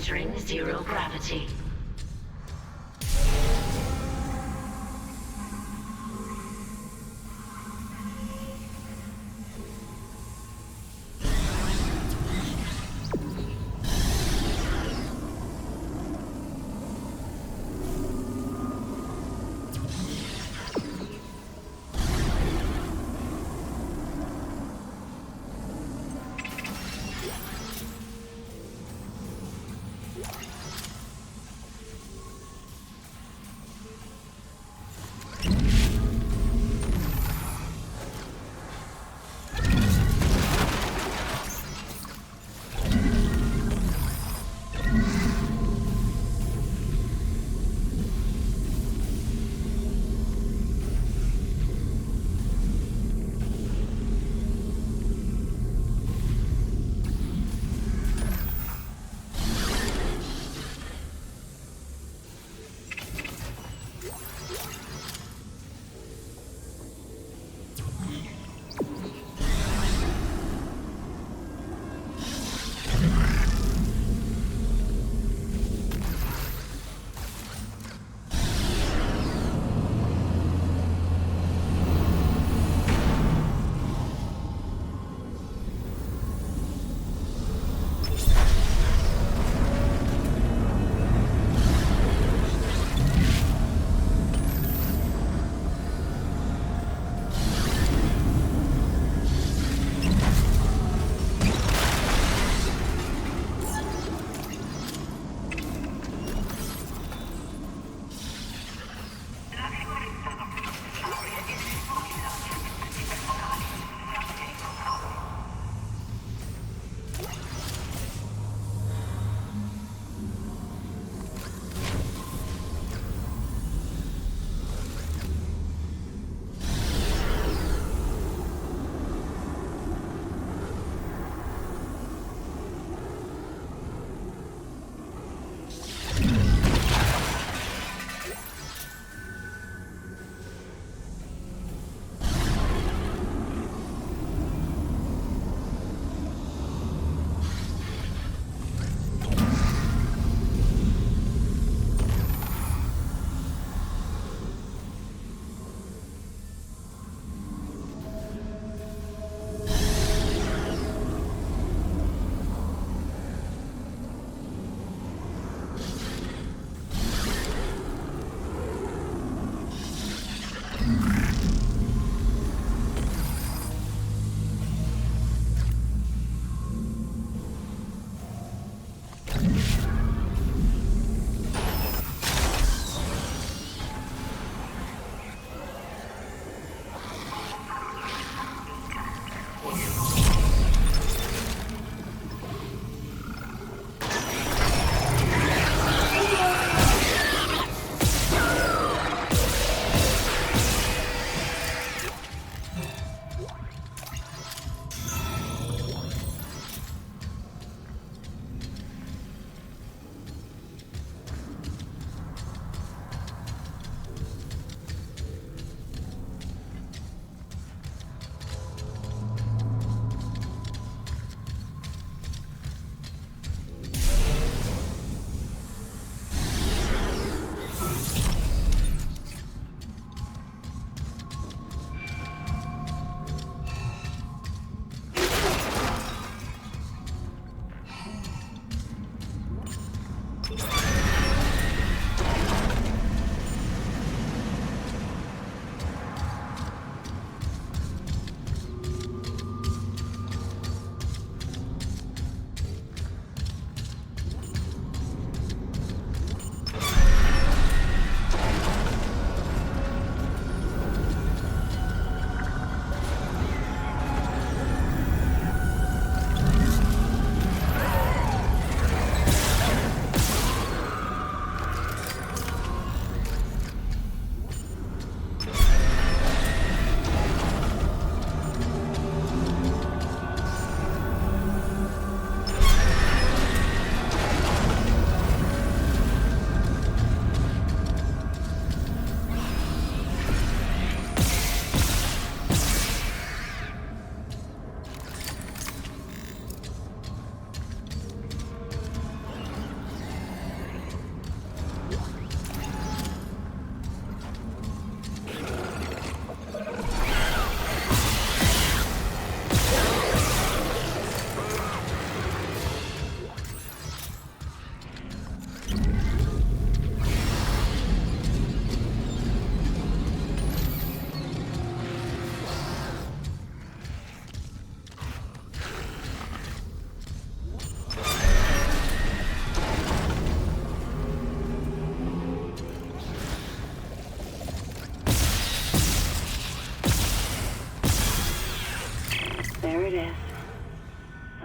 Entering zero gravity.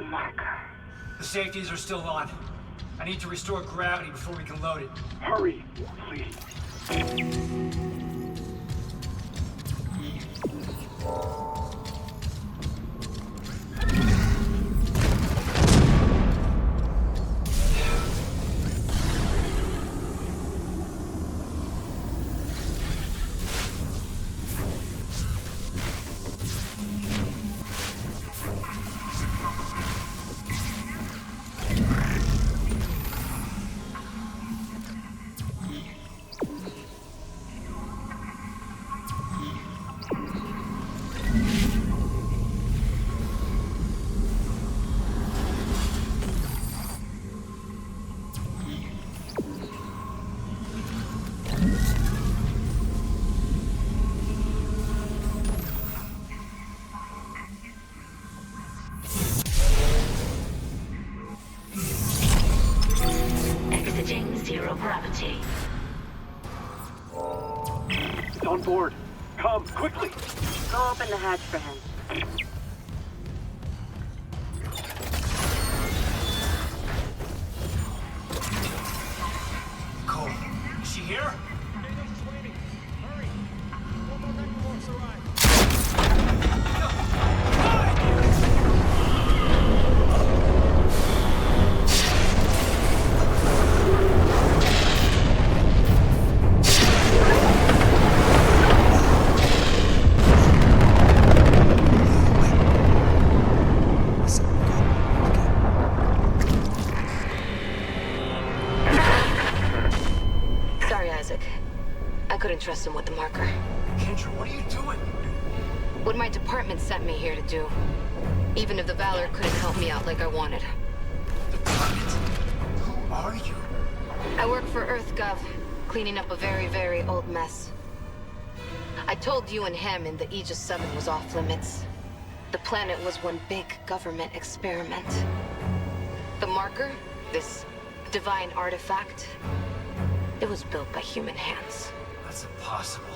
Marker. The safeties are still on. I need to restore gravity before we can load it. Hurry, please. Exiting zero gravity. He's on board. Come, quickly. Go open the hatch for him. Cole, is she here? Sorry, Isaac. I couldn't trust him with the marker. Kendra, what are you doing? What my department sent me here to do. Even if the Valor couldn't help me out like I wanted. Department? Who are you? I work for EarthGov, cleaning up a very, very old mess. I told you and Hammond that Aegis 7 was off limits. The planet was one big government experiment. The marker, this divine artifact, it was built by human hands. That's impossible.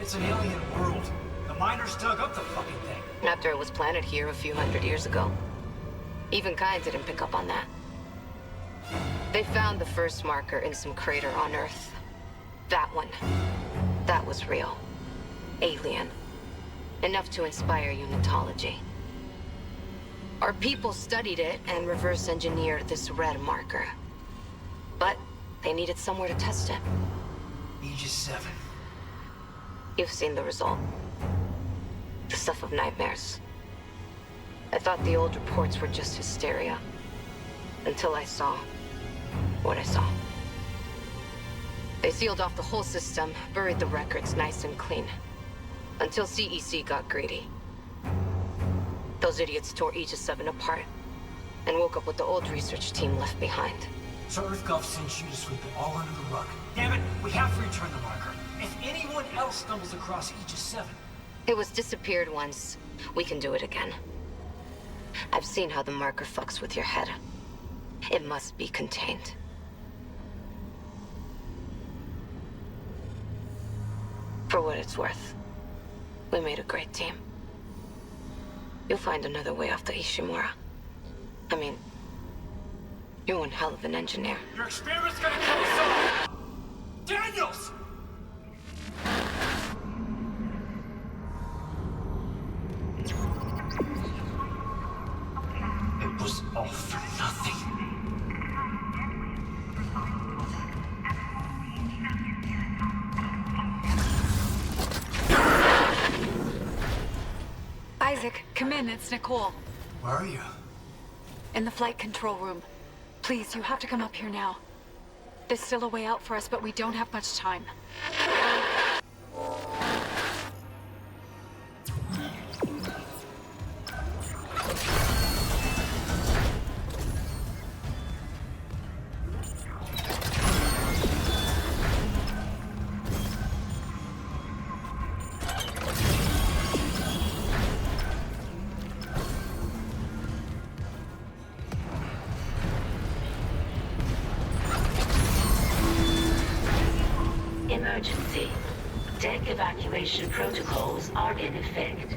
It's an alien world. The miners dug up the fucking thing. After it was planted here a few hundred years ago. Even Kind didn't pick up on that. They found the first marker in some crater on Earth. That one. That was real. Alien. Enough to inspire unitology. Our people studied it and reverse engineered this red marker. But they needed somewhere to test it. Aegis 7. You've seen the result. The stuff of nightmares. I thought the old reports were just hysteria. Until I saw what I saw. They sealed off the whole system, buried the records nice and clean. Until CEC got greedy. Those idiots tore Aegis 7 apart, and woke up with the old research team left behind. So EarthGov sent you to sweep it all under the rug. Damn it, we have to return the marker. If anyone else stumbles across Aegis 7... It was disappeared once. We can do it again. I've seen how the marker fucks with your head. It must be contained. For what it's worth, we made a great team. You'll find another way off the Ishimura. I mean, you're one hell of an engineer. Your experiment's gonna kill us all! Daniels! It was all for nothing. Isaac, come in. It's Nicole. Where are you? In the flight control room. Please, you have to come up here now. There's still a way out for us, but we don't have much time. Emergency. Deck evacuation protocols are in effect.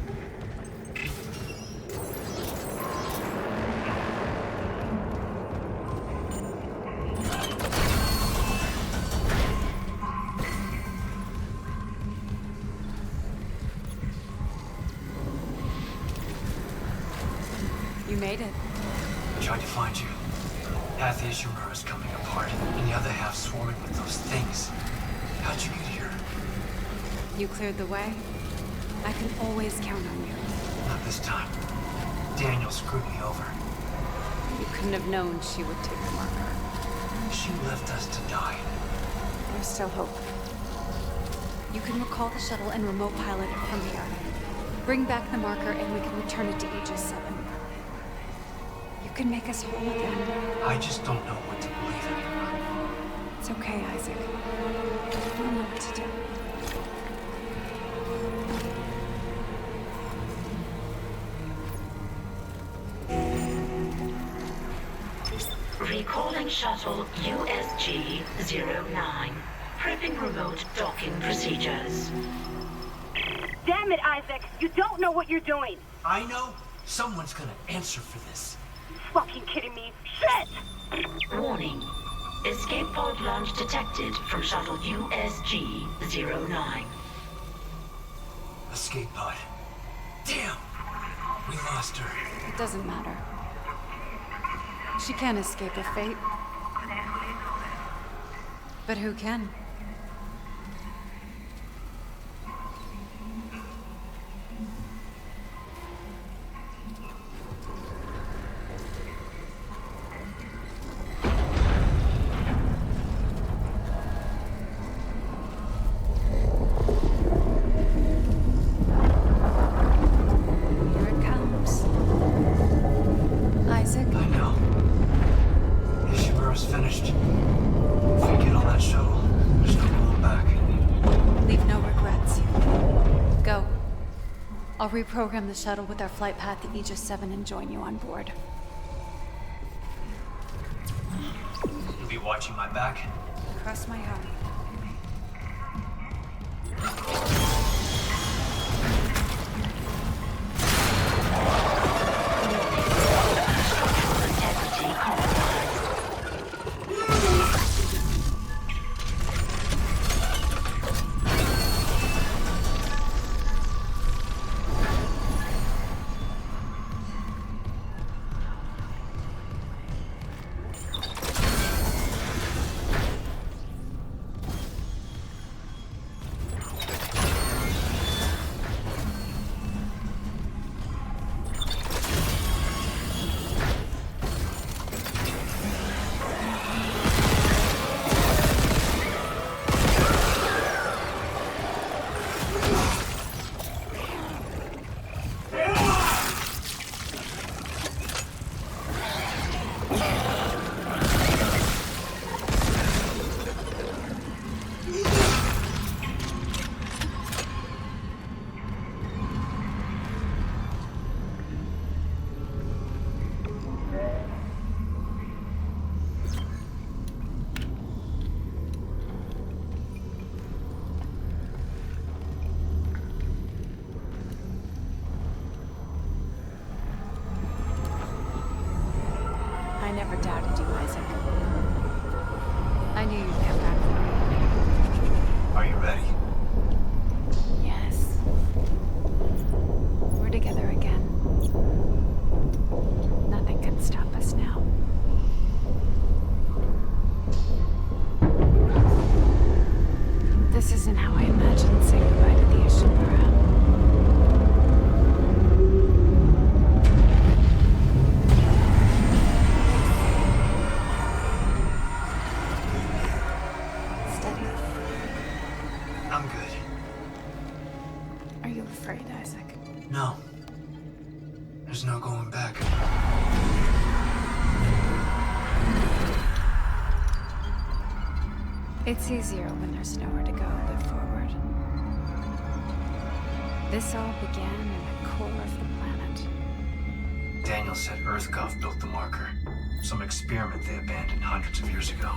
You made it. I tried to find you. Half the Ishimura is coming apart, and the other half swarming with those things. How'd you get here? You cleared the way. I can always count on you. Not this time. Daniel screwed me over. You couldn't have known she would take the marker. She left us to die. There's still hope. You can recall the shuttle and remote pilot it from here. Bring back the marker and we can return it to Aegis 7. You can make us whole again. I just don't know what to believe anymore. It's okay, Isaac. We'll know what to do. Recalling shuttle USG-09. Prepping remote docking procedures. Damn it, Isaac! You don't know what you're doing! I know someone's gonna answer for this. You fucking kidding me? Shit! Warning. Escape pod launch detected from shuttle USG-09. Escape pod. Damn! We lost her. It doesn't matter. She can't escape her fate. But who can? Here it comes. Isaac? I know. Ishimura's finished. If we get on that shuttle, there's no going back. Leave no regrets. Go. I'll reprogram the shuttle with our flight path to Aegis 7 and join you on board. You'll be watching my back? Cross my heart. Integrity compromised. I never doubted you, Isaac. I knew you'd come back for me. Are you ready? Yes. We're together again. Nothing can stop us now. This isn't how I imagined saying goodbye to the Ishimura. Steady. I'm good. Are you afraid, Isaac? No. There's no going back. It's easier when there's nowhere to go but forward. This all began in the core of the planet. Daniel said EarthGov built the marker. Some experiment they abandoned hundreds of years ago.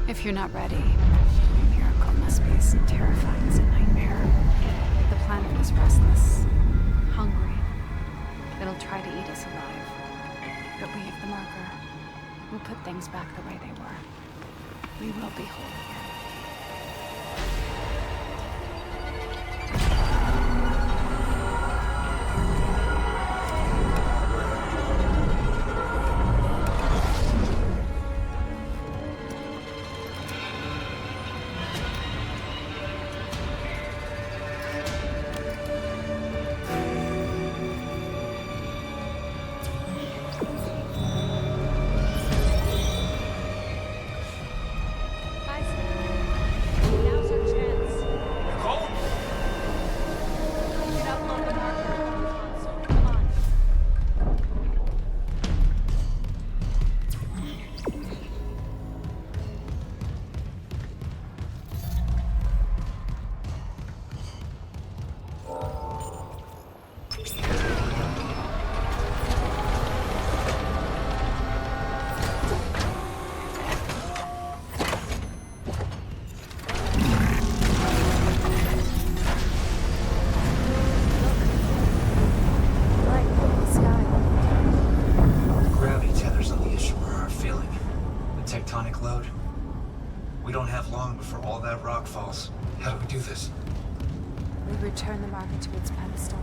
If you're not ready, a miracle must be as terrifying as a nightmare. The planet is restless, hungry. It'll try to eat us alive. But we have the marker. We'll put things back the way they were. We will be whole again. Now's our chance. Nicole? We can upload the marker on the console. Come on. Light in the sky. The gravity tethers on the Ishimura are failing. The tectonic load. We don't have long before all that rock falls. How do we do this? We return the marker to its pedestal.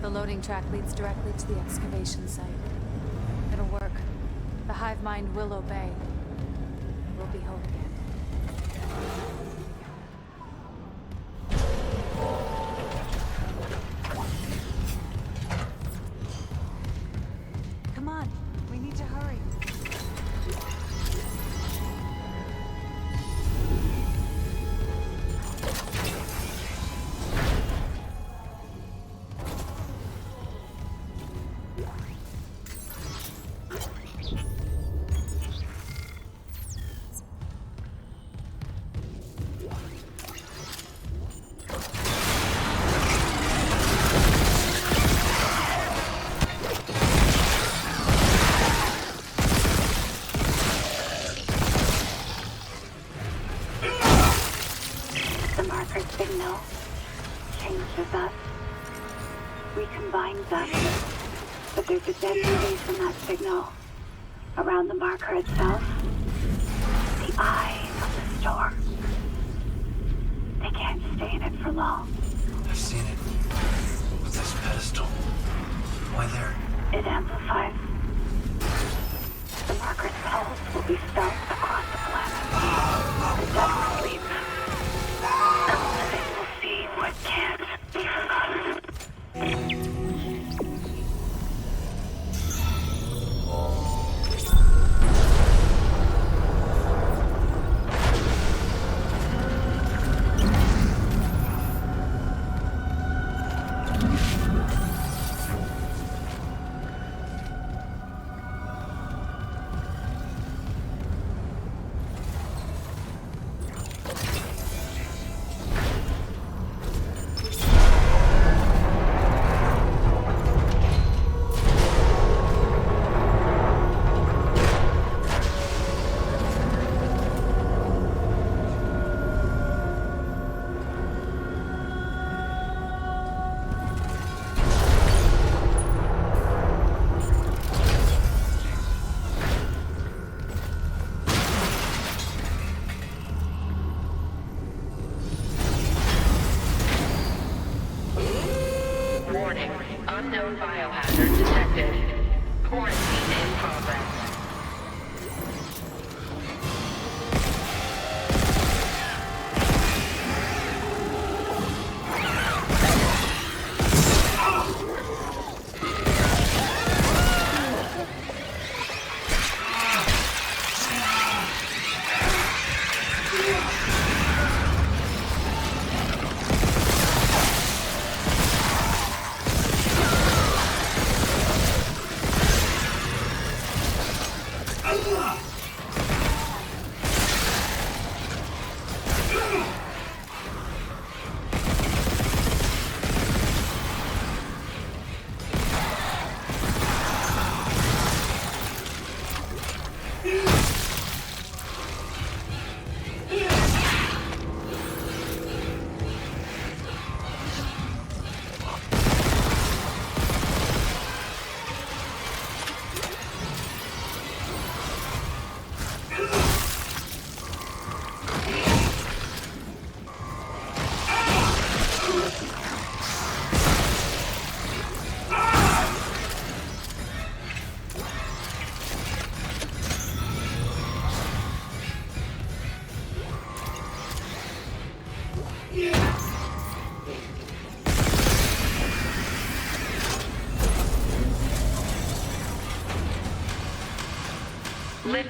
The loading track leads directly to the excavation site. It'll work. The hive mind will obey. We'll be whole again. Come on, we need to hurry. The marker signal changes us. We combine us. But there's a dead space in that signal. Around the marker itself. The eye of the storm. They can't stay in it for long. I've seen it. With this pedestal. Why there? It amplifies. The marker's pulse will be felt across the planet. The dead will sleep. And the living will see what can't be forgotten.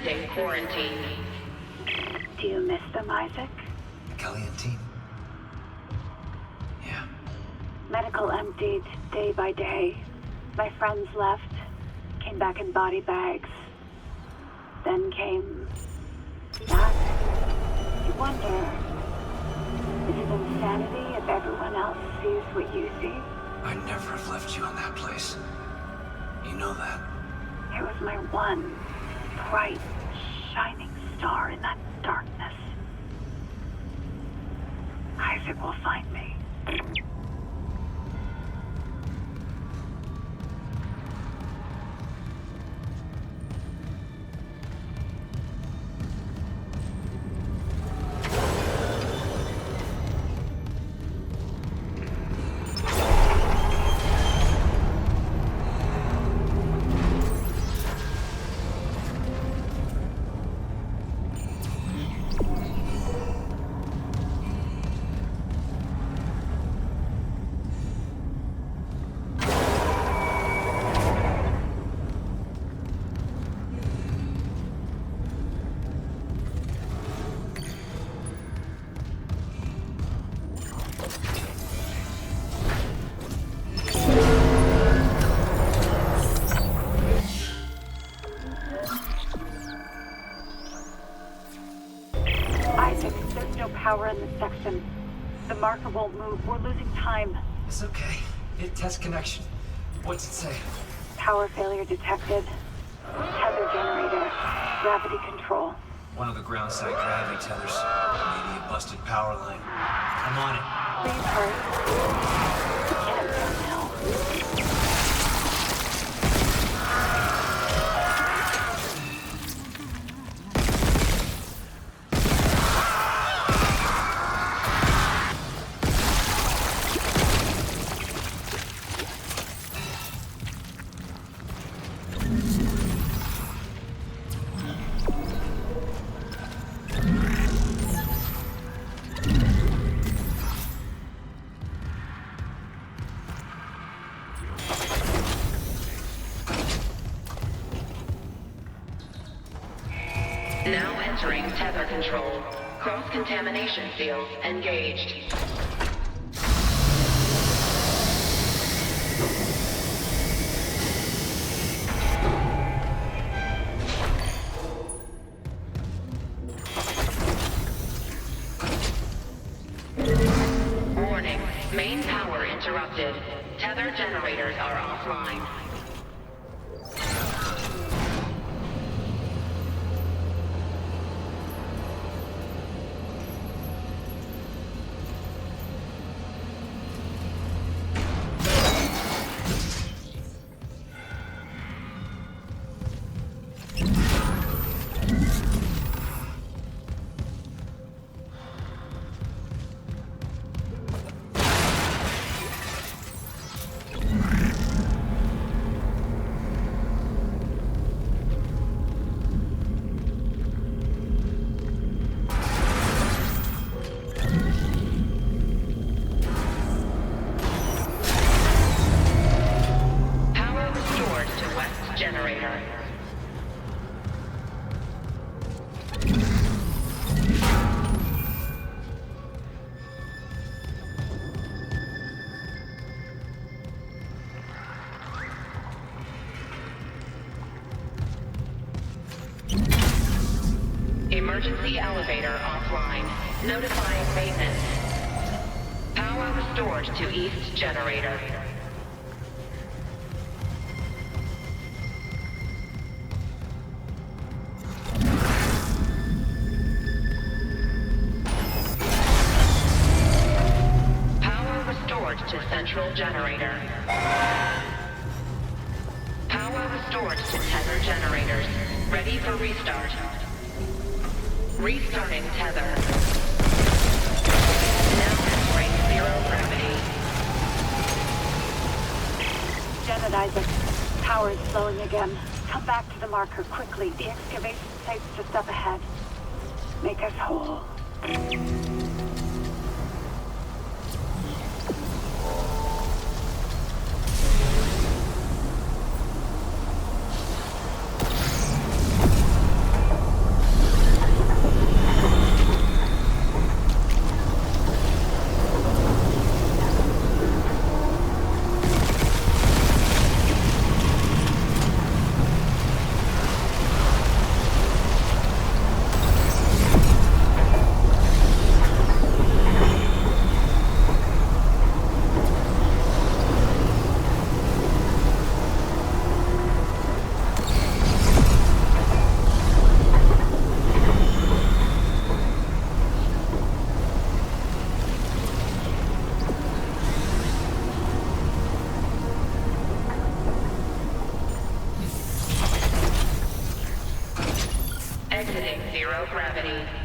30-day quarantine. Do you miss them, Isaac? Kelly and team. Yeah. Medical emptied day by day. My friends left, came back in body bags. Then came that. You wonder, is it insanity if everyone else sees what you see? I'd never have left you in that place. You know that. It was my one bright, shining star in that darkness. Isaac will find me. Power in this section. The marker won't move. We're losing time. It's okay. It tests connection. What's it say? Power failure detected. Tether generator. Gravity control. One of the ground side gravity tethers. Maybe a busted power line. I'm on it. Please hurry. We can't go now. Now entering tether control. Cross-contamination field engaged. Warning. Main power interrupted. Tether generators are offline. Generator. Emergency elevator offline. Notifying maintenance. Power restored to east generator. To central generator. Power restored to tether generators. Ready for restart. Restarting tether. Now entering zero gravity. Janet, Isaac. Power is slowing again. Come back to the marker quickly. The excavation site's just up ahead. Make us whole. Zero gravity.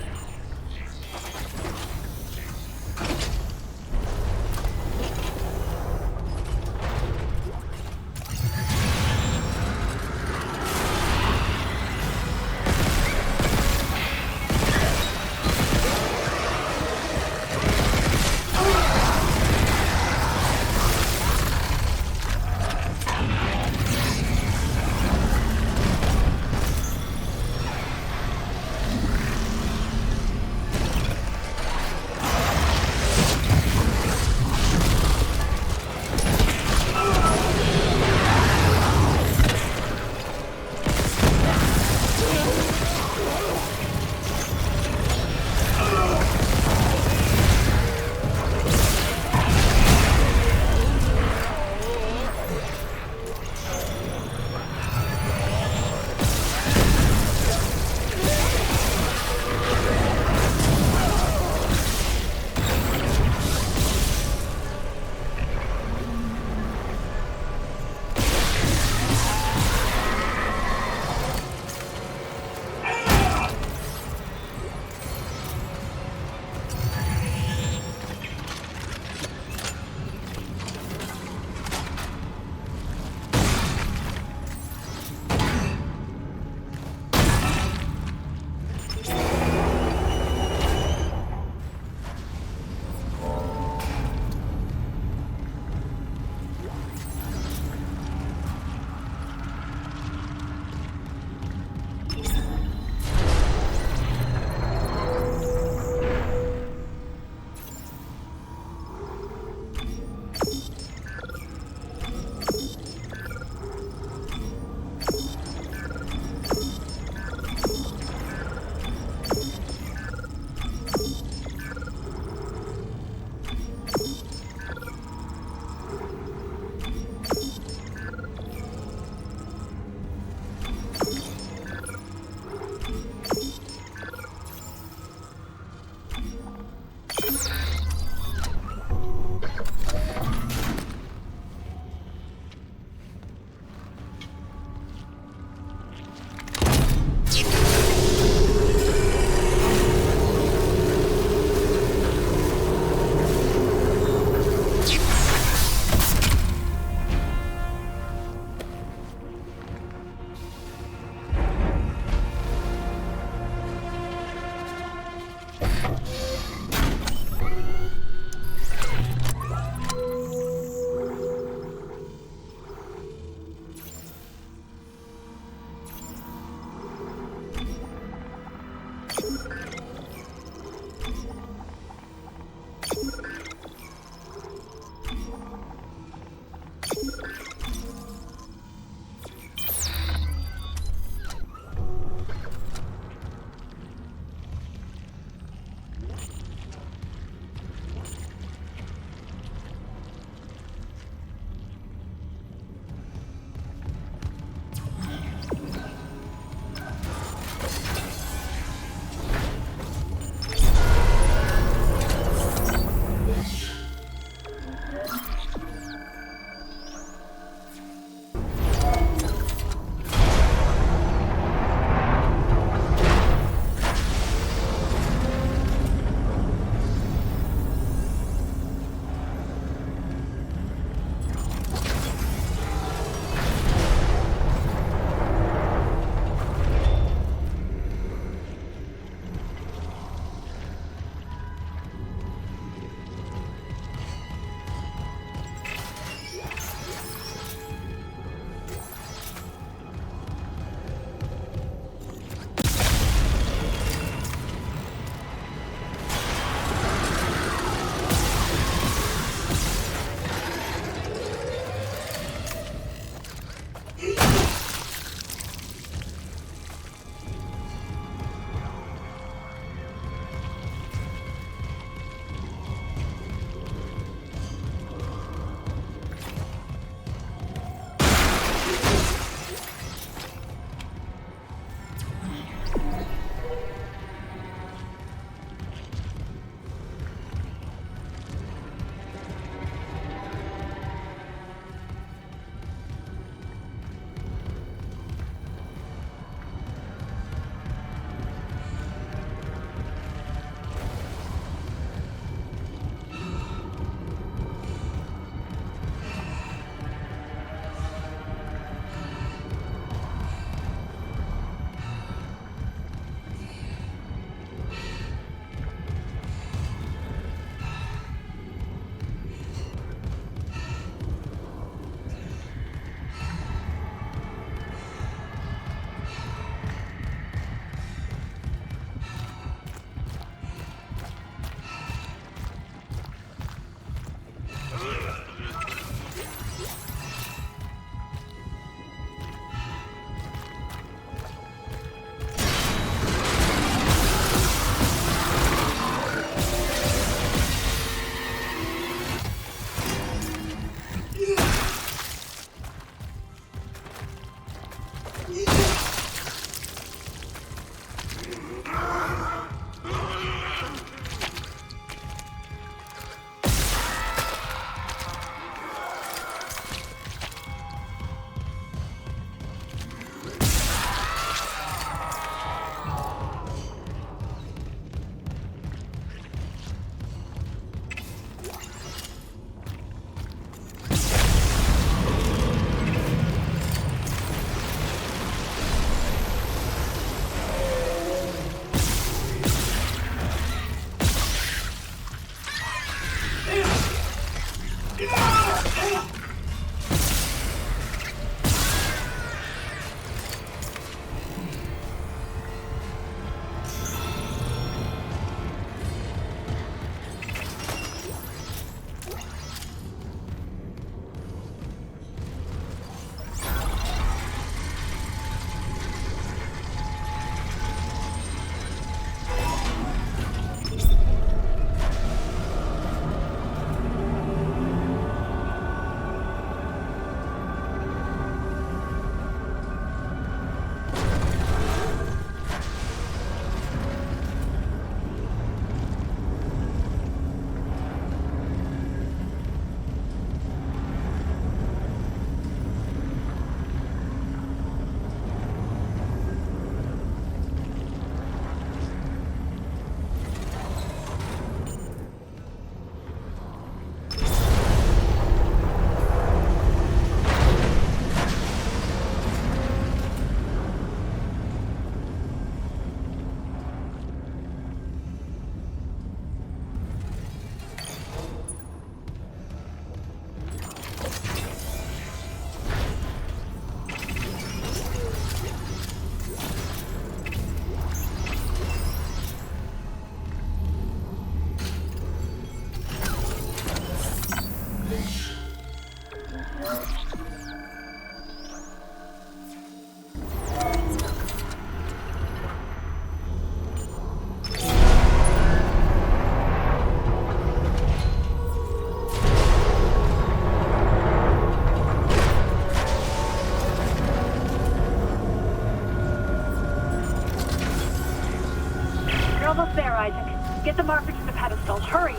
almost there, Isaac. Get the marker to the pedestal. Hurry!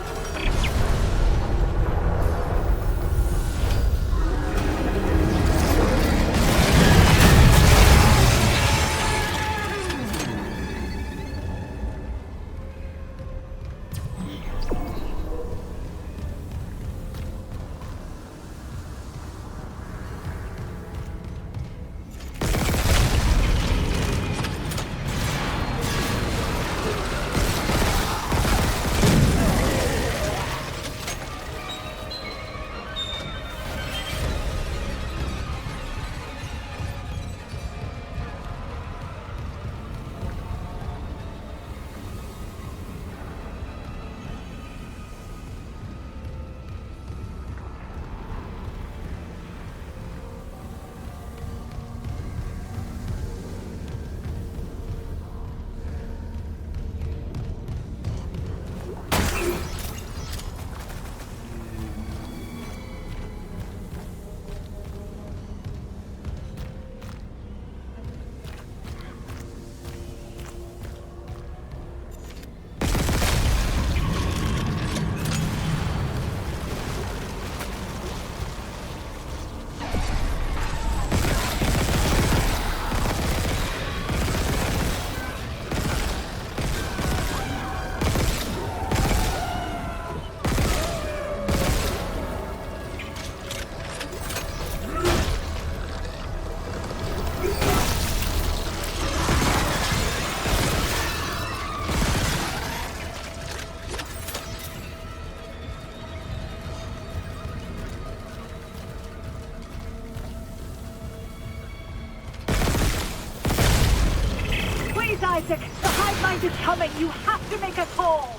Isaac, the hive mind is coming. You have to make us whole.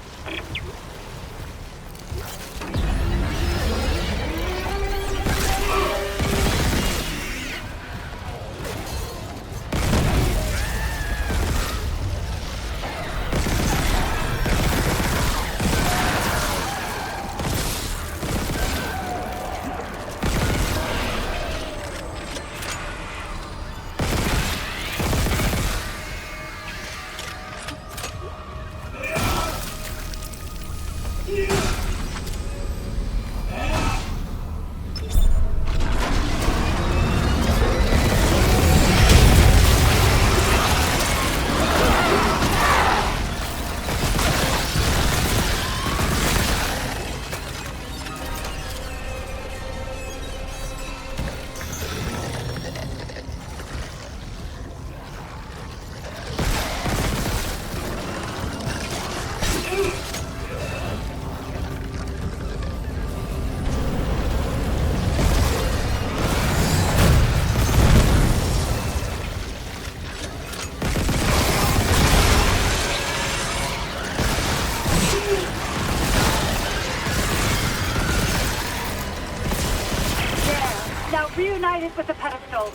Reunited with the pedestal.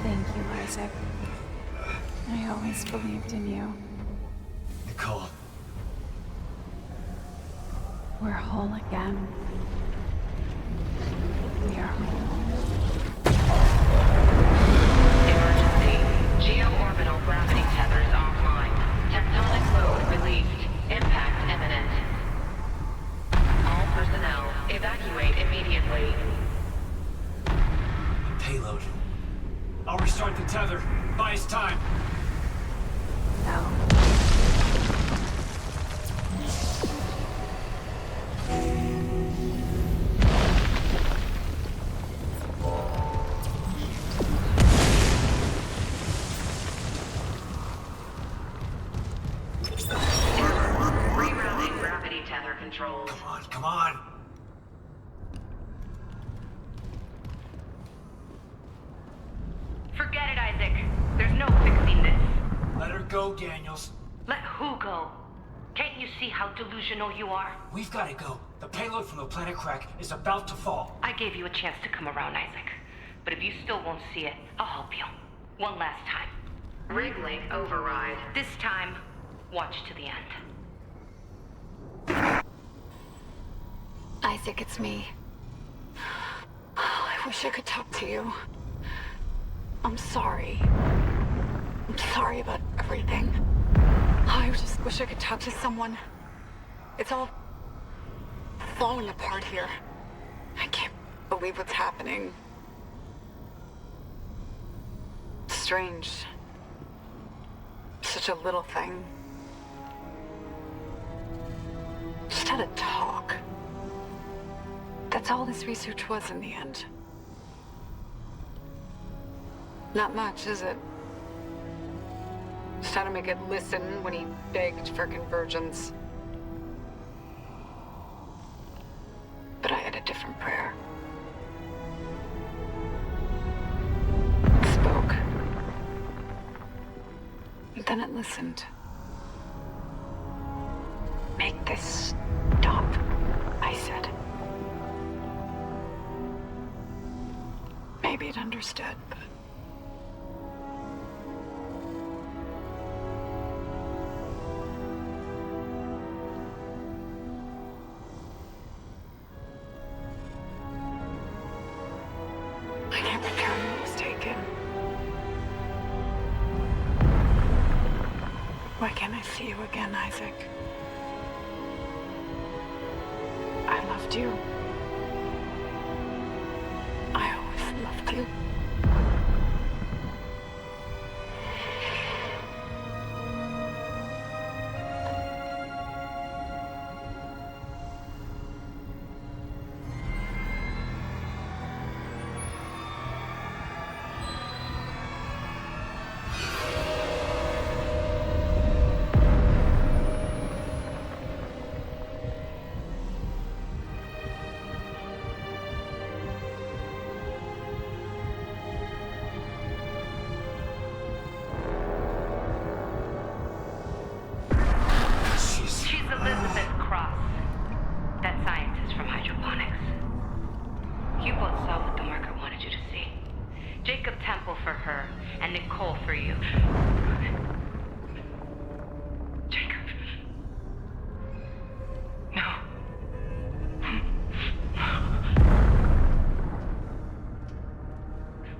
Thank you, Isaac. I always believed in you. Nicole. We're whole again. We are whole. Emergency. Geo-orbital gravity tethers offline. Tectonic load released. Impact imminent. All personnel, evacuate immediately. Payload. I'll restart the tether. Buy us time. No. Rerouting gravity tether controls. Come on. go, Daniels. Let who go? Can't you see how delusional you are? We've got to go. The payload from the planet Crack is about to fall. I gave you a chance to come around, Isaac. But if you still won't see it, I'll help you. One last time. Wrigley override. This time, watch to the end. Isaac, it's me. I wish I could talk to you. I'm sorry. I'm sorry about everything. I just wish I could talk to someone. It's all falling apart here. I can't believe what's happening. Strange. Such a little thing. Just had a talk. That's all this research was in the end. Not much, is it? Just how to make it listen when he begged for convergence. But I had a different prayer. It spoke. And then it listened. Make this stop, I said. Maybe it understood, but... I can't return what was taken. Why can't I see you again, Isaac? I loved you. I always loved you.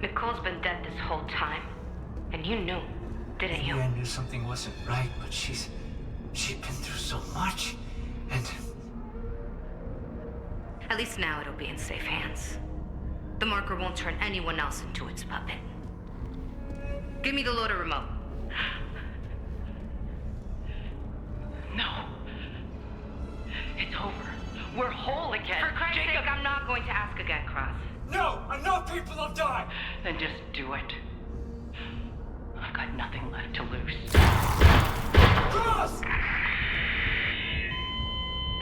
Nicole's been dead this whole time. And you knew, didn't you? Yeah, I knew something wasn't right, but she'd been through so much, and... At least now it'll be in safe hands. The marker won't turn anyone else into its puppet. Give me the loader remote. No. It's over. We're whole again. For Christ's sake, I'm not going to ask again, Cross. No! Enough people have died! Then just do it. I've got nothing left to lose. Cross!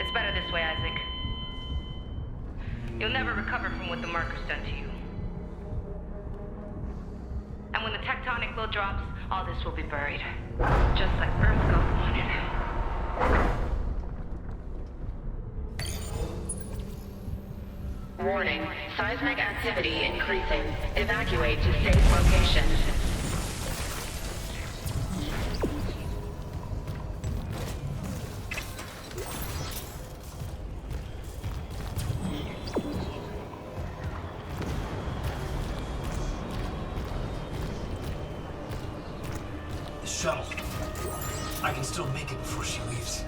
It's better this way, Isaac. You'll never recover from what the marker's done to you. And when the tectonic load drops, all this will be buried. Just like Earth God wanted. Warning, seismic activity increasing. Evacuate to safe location. The shuttle. I can still make it before she leaves.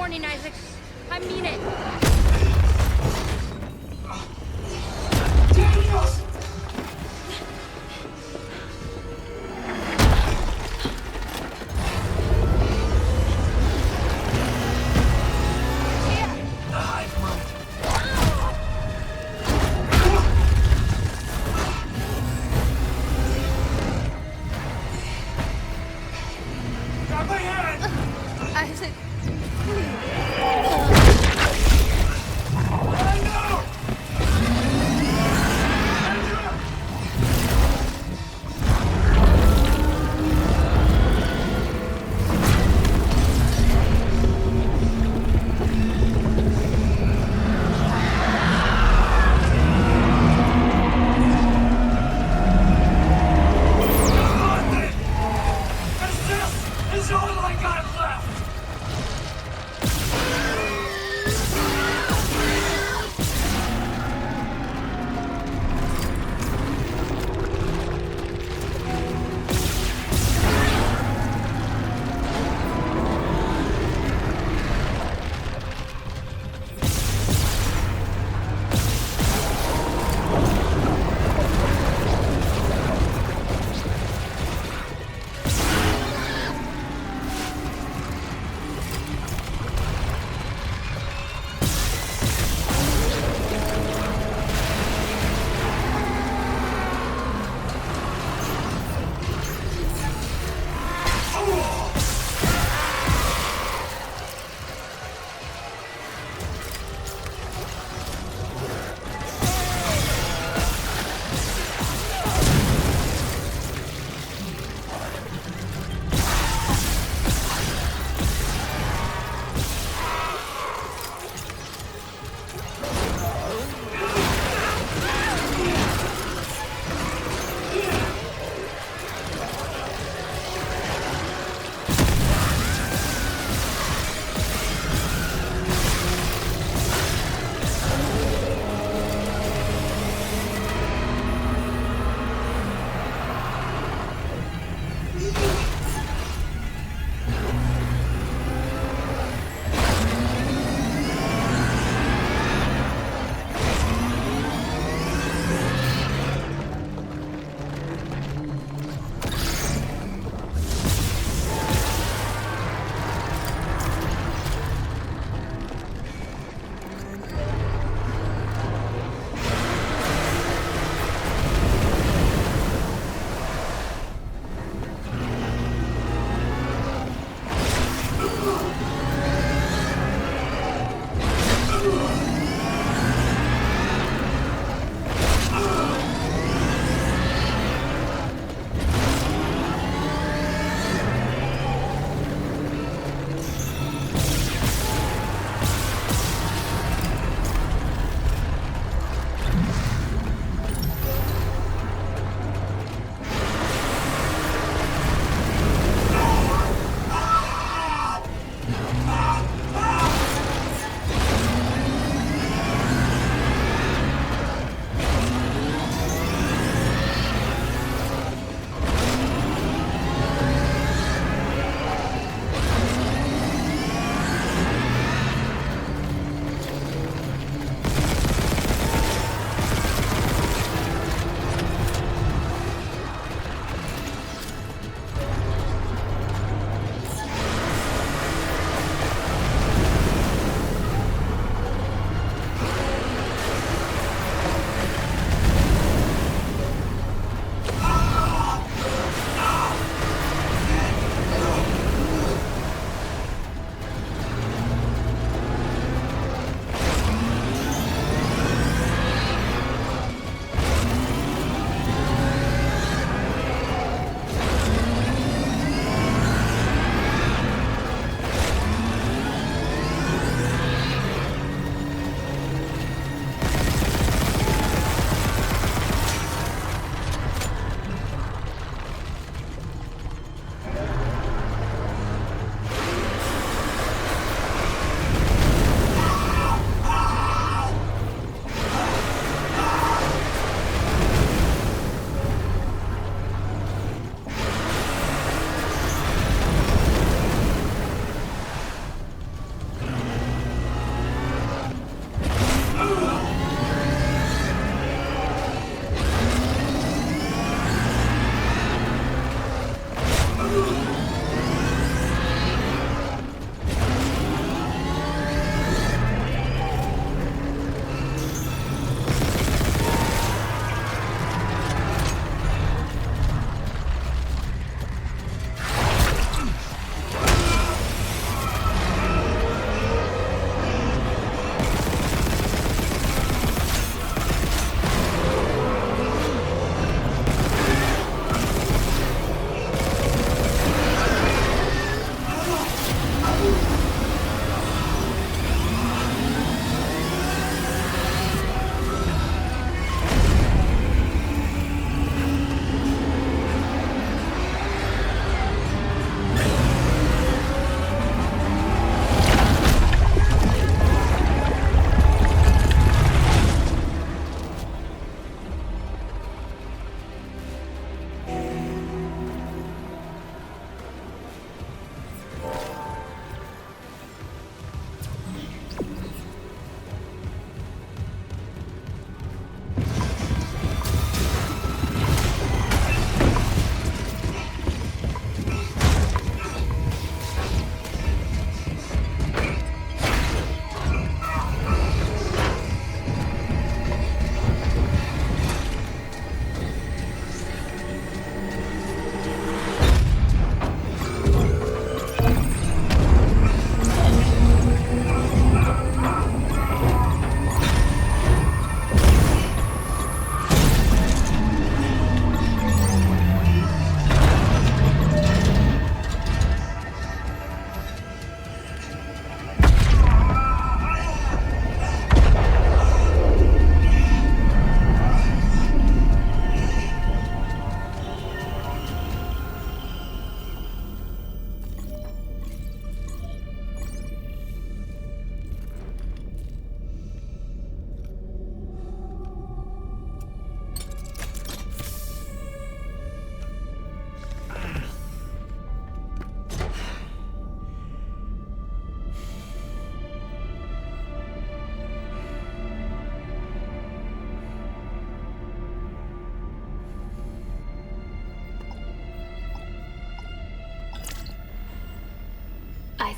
warning, Isaac. I mean it. The hive mind. Grab my hand! Isaac, Is all I got left!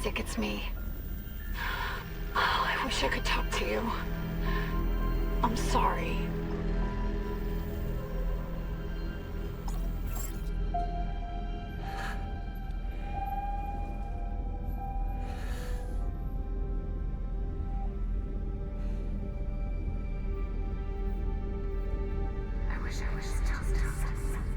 Isaac, it's me. Oh, I wish I could talk to you. I'm sorry. I wish I was still.